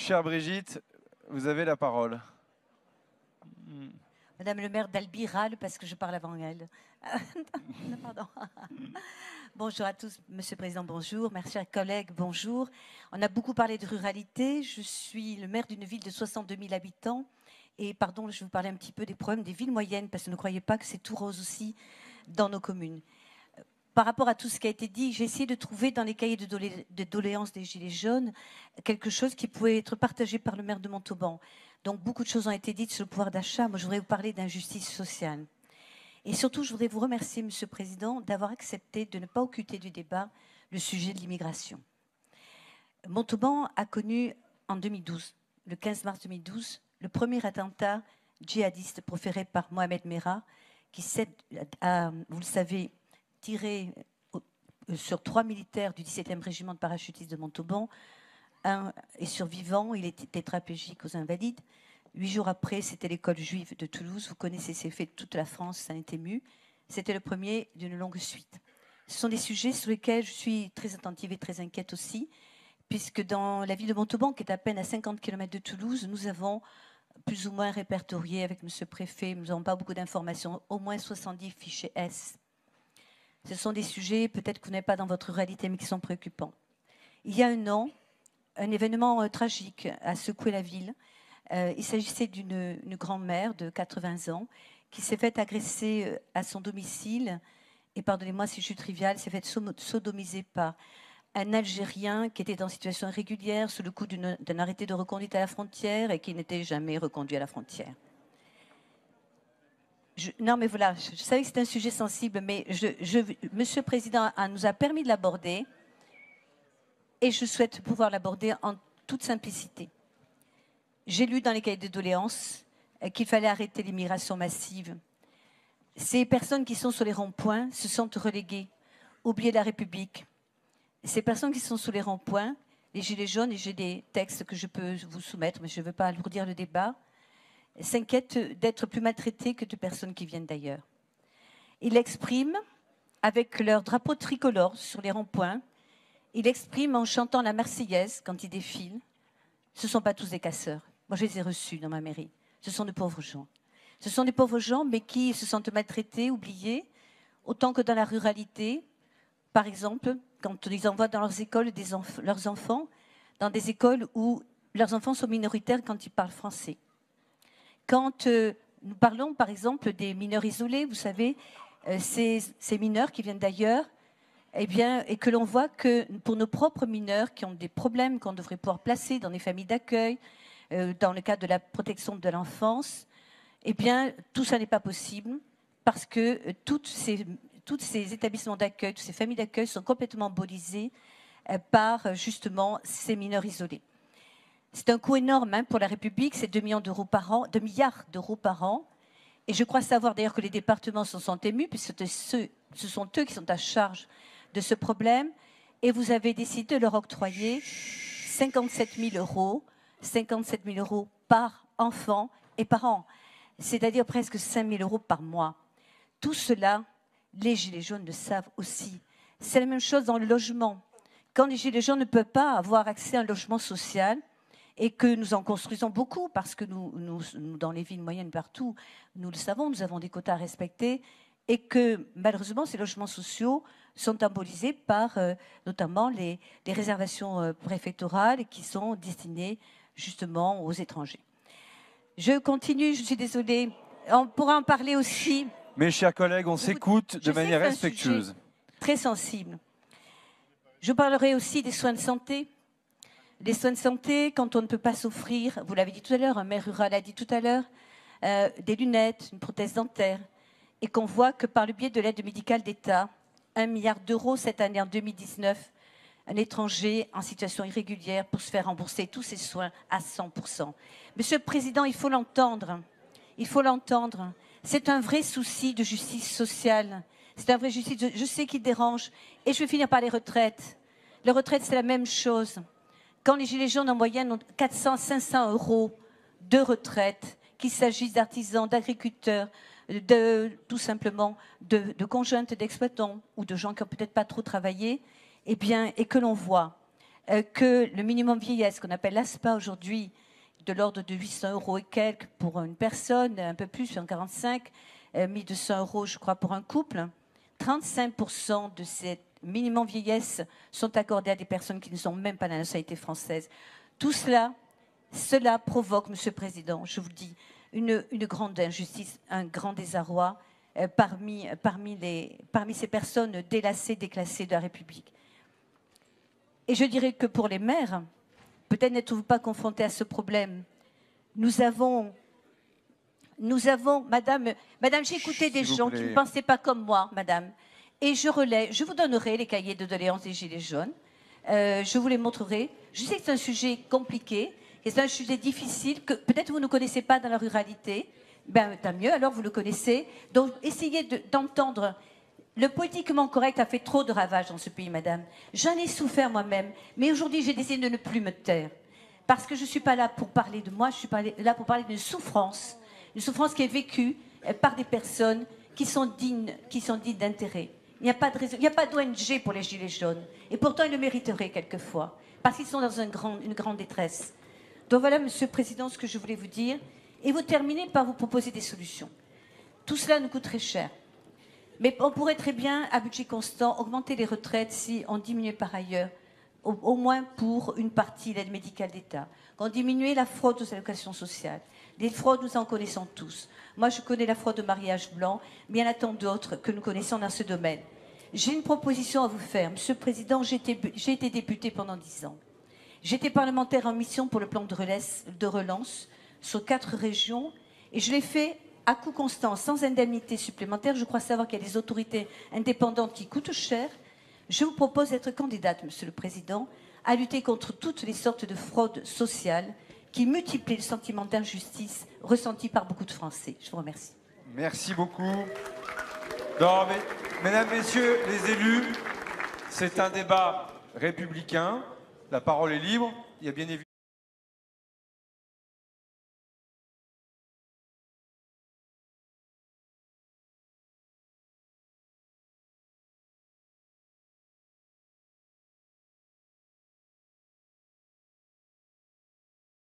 Chère Brigitte, vous avez la parole. Madame le maire d'Albi râle parce que je parle avant elle. Non, pardon. Bonjour à tous, Monsieur le Président, bonjour. Mes chers collègues, bonjour. On a beaucoup parlé de ruralité. Je suis le maire d'une ville de 62 000 habitants. Et pardon, je vais vous parler un petit peu des problèmes des villes moyennes, parce que ne croyez pas que c'est tout rose aussi dans nos communes. Par rapport à tout ce qui a été dit, j'ai essayé de trouver dans les cahiers de doléances des Gilets jaunes quelque chose qui pouvait être partagé par le maire de Montauban. Donc beaucoup de choses ont été dites sur le pouvoir d'achat. Moi, je voudrais vous parler d'injustice sociale. Et surtout, je voudrais vous remercier, Monsieur le Président, d'avoir accepté de ne pas occulter du débat le sujet de l'immigration. Montauban a connu en 2012, le 15 mars 2012, le premier attentat djihadiste proféré par Mohamed Merah, qui a, vous le savez, tiré sur 3 militaires du 17e régiment de parachutistes de Montauban. Un est survivant, il était tétraplégique aux Invalides. 8 jours après, c'était l'école juive de Toulouse. Vous connaissez ces faits de toute la France, ça en est ému. C'était le premier d'une longue suite. Ce sont des sujets sur lesquels je suis très attentive et très inquiète aussi, puisque dans la ville de Montauban, qui est à peine à 50 km de Toulouse, nous avons plus ou moins répertorié avec M. le Préfet, nous n'avons pas beaucoup d'informations, au moins 70 fichiers S. Ce sont des sujets, peut-être que vous n'avez pas dans votre réalité, mais qui sont préoccupants. Il y a un an, un événement tragique a secoué la ville. Il s'agissait d'une grand-mère de 80 ans qui s'est faite agresser à son domicile, et pardonnez-moi si je suis triviale, s'est faite sodomiser par un Algérien qui était en situation irrégulière sous le coup d'un arrêté de reconduite à la frontière et qui n'était jamais reconduit à la frontière. Non, mais voilà, je savais que c'était un sujet sensible, mais Monsieur le Président nous a permis de l'aborder et je souhaite pouvoir l'aborder en toute simplicité. J'ai lu dans les cahiers de doléances qu'il fallait arrêter l'immigration massive. Ces personnes qui sont sur les ronds-points se sentent reléguées, oubliées de la République. Ces personnes qui sont sous les ronds-points, les Gilets jaunes, et j'ai des textes que je peux vous soumettre, mais je ne veux pas alourdir le débat, s'inquiètent d'être plus maltraités que de personnes qui viennent d'ailleurs. Ils l'expriment avec leur drapeau tricolore sur les ronds-points, ils l'expriment en chantant la Marseillaise quand ils défilent. Ce ne sont pas tous des casseurs. Moi, je les ai reçus dans ma mairie. Ce sont de pauvres gens. Ce sont des pauvres gens, mais qui se sentent maltraités, oubliés, autant que dans la ruralité. Par exemple, quand ils envoient dans leurs écoles leurs enfants, dans des écoles où leurs enfants sont minoritaires quand ils parlent français. Quand nous parlons, par exemple, des mineurs isolés, vous savez, ces mineurs qui viennent d'ailleurs, eh bien, et que l'on voit que pour nos propres mineurs qui ont des problèmes qu'on devrait pouvoir placer dans des familles d'accueil, dans le cadre de la protection de l'enfance, eh bien, tout ça n'est pas possible parce que tous ces établissements d'accueil, toutes ces familles d'accueil sont complètement embolisées par justement ces mineurs isolés. C'est un coût énorme pour la République, c'est 2 milliards d'euros par an. Et je crois savoir d'ailleurs que les départements s'en sont émus, puisque ce sont eux qui sont à charge de ce problème. Et vous avez décidé de leur octroyer 57 000 euros par enfant et par an, c'est-à-dire presque 5 000 euros par mois. Tout cela, les Gilets jaunes le savent aussi. C'est la même chose dans le logement. Quand les Gilets jaunes ne peuvent pas avoir accès à un logement social, et que nous en construisons beaucoup, parce que nous, dans les villes moyennes partout, nous le savons, nous avons des quotas à respecter, et que malheureusement, ces logements sociaux sont embolisés par notamment les réservations préfectorales qui sont destinées justement aux étrangers. Je continue, je suis désolée. On pourra en parler aussi. Mes chers collègues, on s'écoute de manière respectueuse. Très sensible. Je parlerai aussi des soins de santé. Des soins de santé, quand on ne peut pas s'offrir, vous l'avez dit tout à l'heure, un maire rural l'a dit tout à l'heure, des lunettes, une prothèse dentaire, et qu'on voit que par le biais de l'aide médicale d'État, 1 milliard d'euros cette année en 2019, un étranger en situation irrégulière pour se faire rembourser tous ses soins à 100%. Monsieur le Président, il faut l'entendre. Il faut l'entendre. C'est un vrai souci de justice sociale. C'est un vrai justice, je sais qu'il dérange. Et je vais finir par les retraites. Les retraites, c'est la même chose. Quand les Gilets jaunes en moyenne ont 400, 500 euros de retraite, qu'il s'agisse d'artisans, d'agriculteurs, tout simplement de conjointes d'exploitants ou de gens qui n'ont peut-être pas trop travaillé, eh bien, et que l'on voit que le minimum vieillesse, qu'on appelle l'ASPA aujourd'hui, de l'ordre de 800 € et quelques pour une personne, un peu plus, 145, 1200 € je crois pour un couple. 35% de ces minimum vieillesse sont accordés à des personnes qui ne sont même pas de la nationalité française. Tout cela, cela provoque, Monsieur le Président, je vous le dis, une grande injustice, un grand désarroi parmi ces personnes délassées, déclassées de la République. Et je dirais que pour les maires, peut-être n'êtes-vous pas confrontés à ce problème. Nous avons, Madame, j'ai écouté des gens qui ne pensaient pas comme moi, Madame, et je vous donnerai les cahiers de doléances des Gilets jaunes, je vous les montrerai. Je sais que c'est un sujet compliqué, et c'est un sujet difficile, que peut-être vous ne connaissez pas dans la ruralité, ben tant mieux, alors vous le connaissez. Donc essayez d'entendre. Le politiquement correct a fait trop de ravages dans ce pays, Madame. J'en ai souffert moi-même, mais aujourd'hui j'ai décidé de ne plus me taire. Parce que je ne suis pas là pour parler de moi, je suis là pour parler d'une souffrance qui est vécue par des personnes qui sont dignes d'intérêt. Il n'y a pas de raison, il n'y a pas d'ONG pour les Gilets jaunes. Et pourtant, ils le mériteraient quelquefois, parce qu'ils sont dans une grande détresse. Donc voilà, Monsieur le Président, ce que je voulais vous dire. Et vous terminez par vous proposer des solutions. Tout cela nous coûte très cher. Mais on pourrait très bien, à budget constant, augmenter les retraites si on diminuait par ailleurs, au moins pour une partie l'aide médicale d'État. Qu'on diminuait la fraude aux allocations sociales. Les fraudes, nous en connaissons tous. Moi, je connais la fraude au mariage blanc, mais il y en a tant d'autres que nous connaissons dans ce domaine. J'ai une proposition à vous faire. Monsieur le Président, j'ai été députée pendant 10 ans. J'étais parlementaire en mission pour le plan de relance sur 4 régions, et je l'ai fait à coût constant, sans indemnité supplémentaire. Je crois savoir qu'il y a des autorités indépendantes qui coûtent cher. Je vous propose d'être candidate, Monsieur le Président, à lutter contre toutes les sortes de fraudes sociales qui multiplient le sentiment d'injustice ressenti par beaucoup de Français. Je vous remercie. Merci beaucoup. Non, mais, mesdames, messieurs les élus, c'est un débat républicain. La parole est libre. Il y a bien évidemment